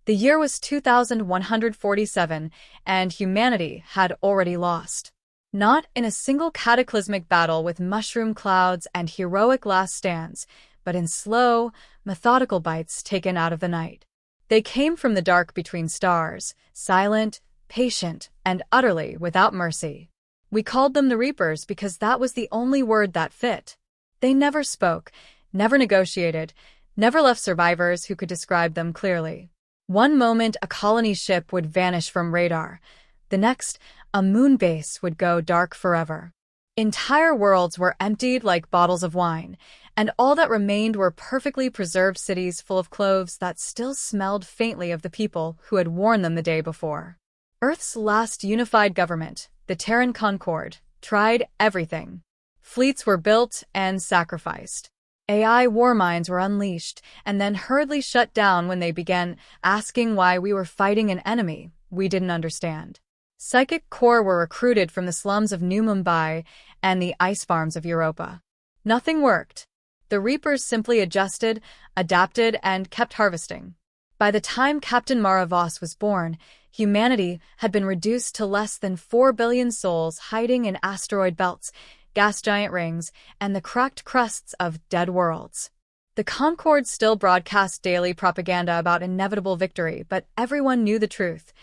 The year was 2147, and humanity had already lost. Not in a single cataclysmic battle with mushroom clouds and heroic last stands, but in slow, methodical bites taken out of the night. They came from the dark between stars, silent, patient, and utterly without mercy. We called them the Reapers because that was the only word that fit. They never spoke, never negotiated, never left survivors who could describe them clearly. One moment, a colony ship would vanish from radar. The next, a moon base would go dark forever. Entire worlds were emptied like bottles of wine, and all that remained were perfectly preserved cities full of cloves that still smelled faintly of the people who had worn them the day before. Earth's last unified government, the Terran Concord, tried everything. Fleets were built and sacrificed. AI war minds were unleashed and then hurriedly shut down when they began asking why we were fighting an enemy we didn't understand. Psychic corps were recruited from the slums of New Mumbai and the ice farms of Europa. Nothing worked. The Reapers simply adjusted, adapted, and kept harvesting. By the time Captain Mara Voss was born, humanity had been reduced to less than 4 billion souls hiding in asteroid belts, gas giant rings, and the cracked crusts of dead worlds. The Concord still broadcast daily propaganda about inevitable victory, but everyone knew the truth.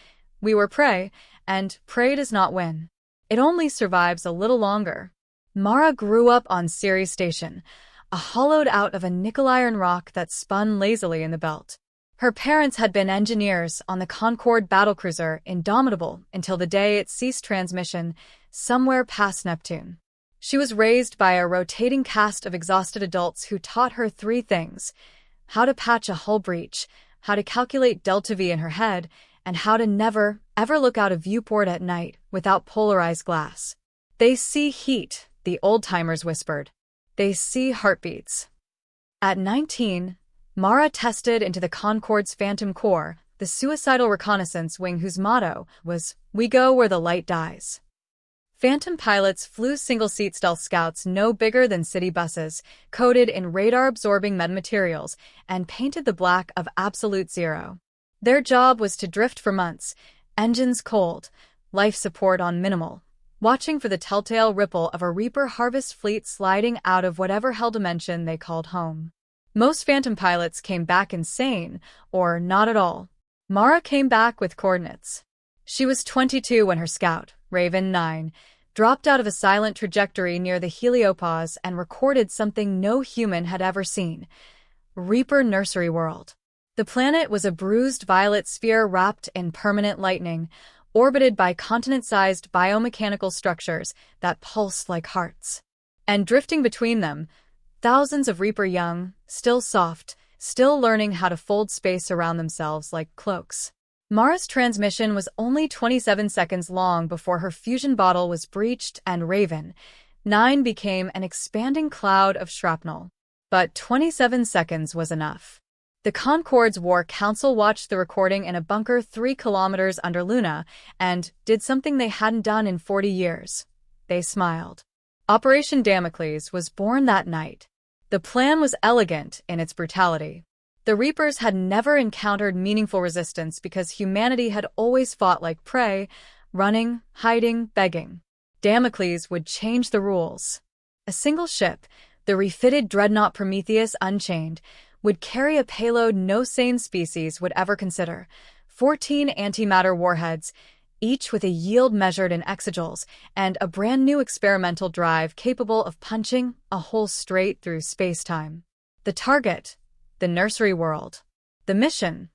We were prey, and prey does not win. It only survives a little longer. Mara grew up on Ceres Station, a hollowed out of a nickel iron rock that spun lazily in the belt. Her parents had been engineers on the Concorde battlecruiser Indomitable until the day it ceased transmission somewhere past Neptune. She was raised by a rotating cast of exhausted adults who taught her 3 things: how to patch a hull breach, how to calculate delta V in her head, and how to never, ever look out a viewport at night without polarized glass. They see heat, the old-timers whispered. They see heartbeats. At 19, Mara tested into the Concorde's Phantom Corps, the suicidal reconnaissance wing whose motto was, "We go where the light dies." Phantom pilots flew single-seat stealth scouts no bigger than city buses, coated in radar-absorbing metamaterials, and painted the black of absolute zero. Their job was to drift for months, engines cold, life support on minimal, watching for the telltale ripple of a Reaper harvest fleet sliding out of whatever hell dimension they called home. Most Phantom pilots came back insane, or not at all. Mara came back with coordinates. She was 22 when her scout, Raven 9, dropped out of a silent trajectory near the heliopause and recorded something no human had ever seen: Reaper Nursery World. The planet was a bruised violet sphere wrapped in permanent lightning, orbited by continent-sized biomechanical structures that pulsed like hearts. And drifting between them, thousands of Reaper young, still soft, still learning how to fold space around themselves like cloaks. Mara's transmission was only 27 seconds long before her fusion bottle was breached and Raven 9 became an expanding cloud of shrapnel. But 27 seconds was enough. The Concorde's War Council watched the recording in a bunker 3 kilometers under Luna and did something they hadn't done in 40 years. They smiled. Operation Damocles was born that night. The plan was elegant in its brutality. The Reapers had never encountered meaningful resistance because humanity had always fought like prey, running, hiding, begging. Damocles would change the rules. A single ship, the refitted dreadnought Prometheus Unchained, would carry a payload no sane species would ever consider: 14 antimatter warheads, each with a yield measured in exajoules, and a brand new experimental drive capable of punching a hole straight through space-time. The target: the nursery world. The mission: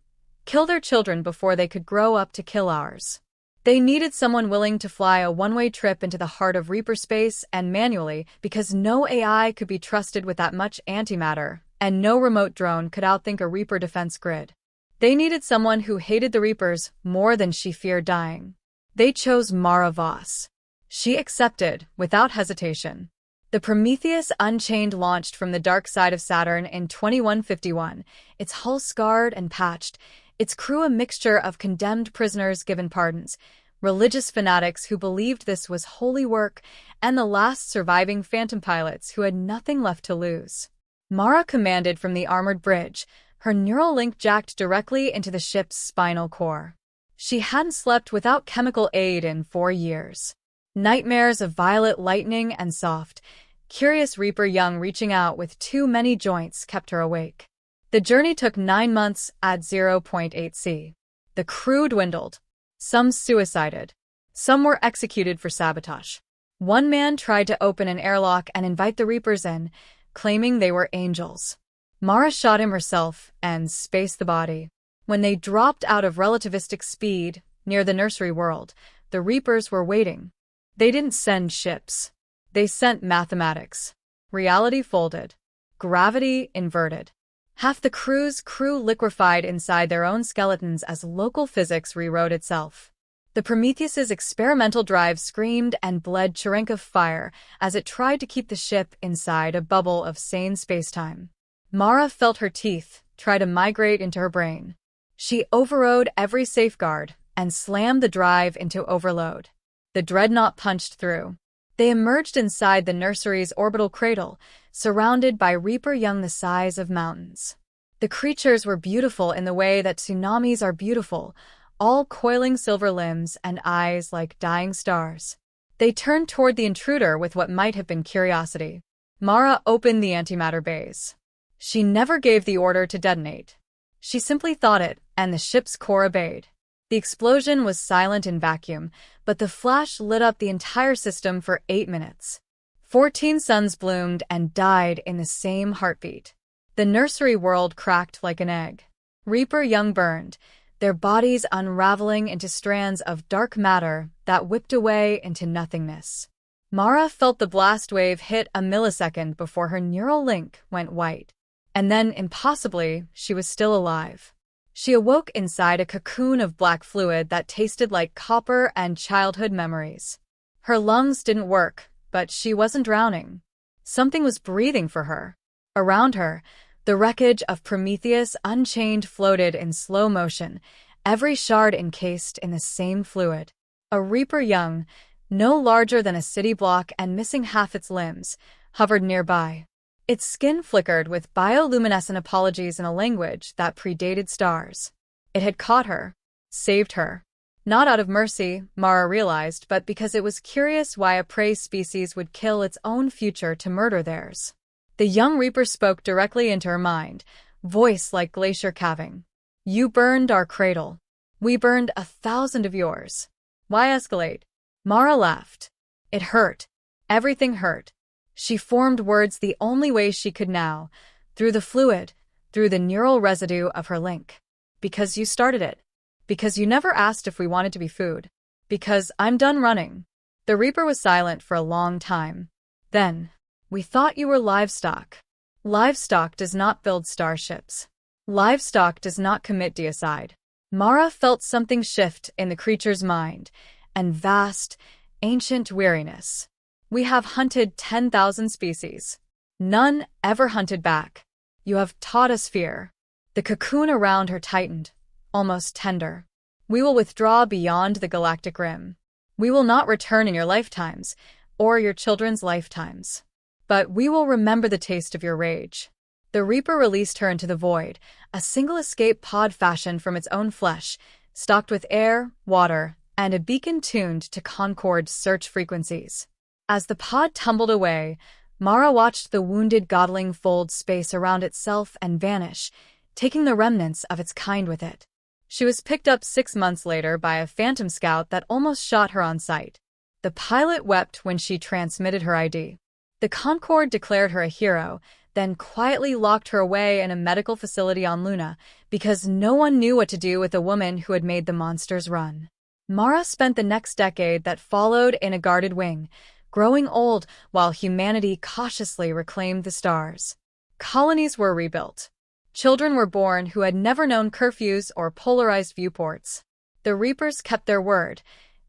kill their children before they could grow up to kill ours. They needed someone willing to fly a one-way trip into the heart of Reaper space and manually, because no AI could be trusted with that much antimatter, and no remote drone could outthink a Reaper defense grid. They needed someone who hated the Reapers more than she feared dying. They chose Mara Voss. She accepted, without hesitation. The Prometheus Unchained launched from the dark side of Saturn in 2151, its hull scarred and patched, its crew a mixture of condemned prisoners given pardons, religious fanatics who believed this was holy work, and the last surviving Phantom pilots who had nothing left to lose. Mara commanded from the armored bridge, her neural link jacked directly into the ship's spinal core. She hadn't slept without chemical aid in 4 years. Nightmares of violet lightning and soft, curious Reaper young reaching out with too many joints kept her awake. The journey took 9 months at 0.8 C. The crew dwindled. Some suicided. Some were executed for sabotage. One man tried to open an airlock and invite the Reapers in, claiming they were angels. Mara shot him herself and spaced the body. When they dropped out of relativistic speed near the nursery world, the Reapers were waiting. They didn't send ships. They sent mathematics. Reality folded. Gravity inverted. Half the crew's crew liquefied inside their own skeletons as local physics rewrote itself. The Prometheus's experimental drive screamed and bled Cherenka fire as it tried to keep the ship inside a bubble of sane spacetime. Mara felt her teeth try to migrate into her brain. She overrode every safeguard and slammed the drive into overload. The dreadnought punched through. They emerged inside the nursery's orbital cradle, surrounded by Reaper young the size of mountains. The creatures were beautiful in the way that tsunamis are beautiful, all coiling silver limbs and eyes like dying stars. They turned toward the intruder with what might have been curiosity. Mara opened the antimatter bays. She never gave the order to detonate. She simply thought it, and the ship's core obeyed. The explosion was silent in vacuum, but the flash lit up the entire system for 8 minutes. 14 suns bloomed and died in the same heartbeat. The nursery world cracked like an egg. Reaper young burned, their bodies unraveling into strands of dark matter that whipped away into nothingness. Mara felt the blast wave hit a millisecond before her neural link went white. And then, impossibly, she was still alive. She awoke inside a cocoon of black fluid that tasted like copper and childhood memories. Her lungs didn't work, but she wasn't drowning. Something was breathing for her. Around her, the wreckage of Prometheus unchained floated in slow motion, every shard encased in the same fluid. A Reaper young, no larger than a city block and missing half its limbs, hovered nearby. Its skin flickered with bioluminescent apologies in a language that predated stars. It had caught her, saved her. Not out of mercy, Mara realized, but because it was curious why a prey species would kill its own future to murder theirs. The young Reaper spoke directly into her mind, voice like glacier calving. You burned our cradle. We burned 1,000 of yours. Why escalate? Mara laughed. It hurt. Everything hurt. She formed words the only way she could now, through the fluid, through the neural residue of her link. Because you started it. Because you never asked if we wanted to be food. Because I'm done running. The Reaper was silent for a long time. Then, we thought you were livestock. Livestock does not build starships. Livestock does not commit deicide. Mara felt something shift in the creature's mind, and vast, ancient weariness. We have hunted 10,000 species. None ever hunted back. You have taught us fear. The cocoon around her tightened, almost tender. We will withdraw beyond the galactic rim. We will not return in your lifetimes, or your children's lifetimes. But we will remember the taste of your rage. The Reaper released her into the void, a single escape pod fashioned from its own flesh, stocked with air, water, and a beacon tuned to Concord search frequencies. As the pod tumbled away, Mara watched the wounded godling fold space around itself and vanish, taking the remnants of its kind with it. She was picked up 6 months later by a phantom scout that almost shot her on sight. The pilot wept when she transmitted her ID. The Concorde declared her a hero, then quietly locked her away in a medical facility on Luna because no one knew what to do with a woman who had made the monsters run. Mara spent the next decade that followed in a guarded wing, growing old while humanity cautiously reclaimed the stars. Colonies were rebuilt. Children were born who had never known curfews or polarized viewports. The Reapers kept their word.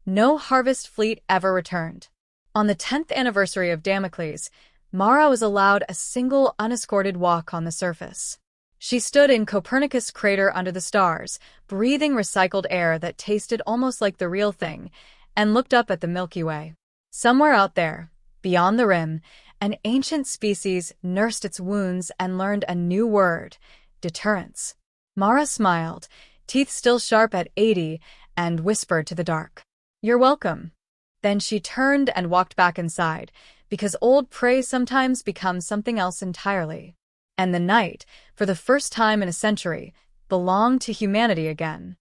No harvest fleet ever returned. On the 10th anniversary of Damocles, Mara was allowed a single unescorted walk on the surface. She stood in Copernicus crater under the stars, breathing recycled air that tasted almost like the real thing, and looked up at the Milky Way. Somewhere out there, beyond the rim, an ancient species nursed its wounds and learned a new word, deterrence. Mara smiled, teeth still sharp at 80, and whispered to the dark, "You're welcome." Then she turned and walked back inside, because old prey sometimes becomes something else entirely. And the night, for the first time in a century, belonged to humanity again.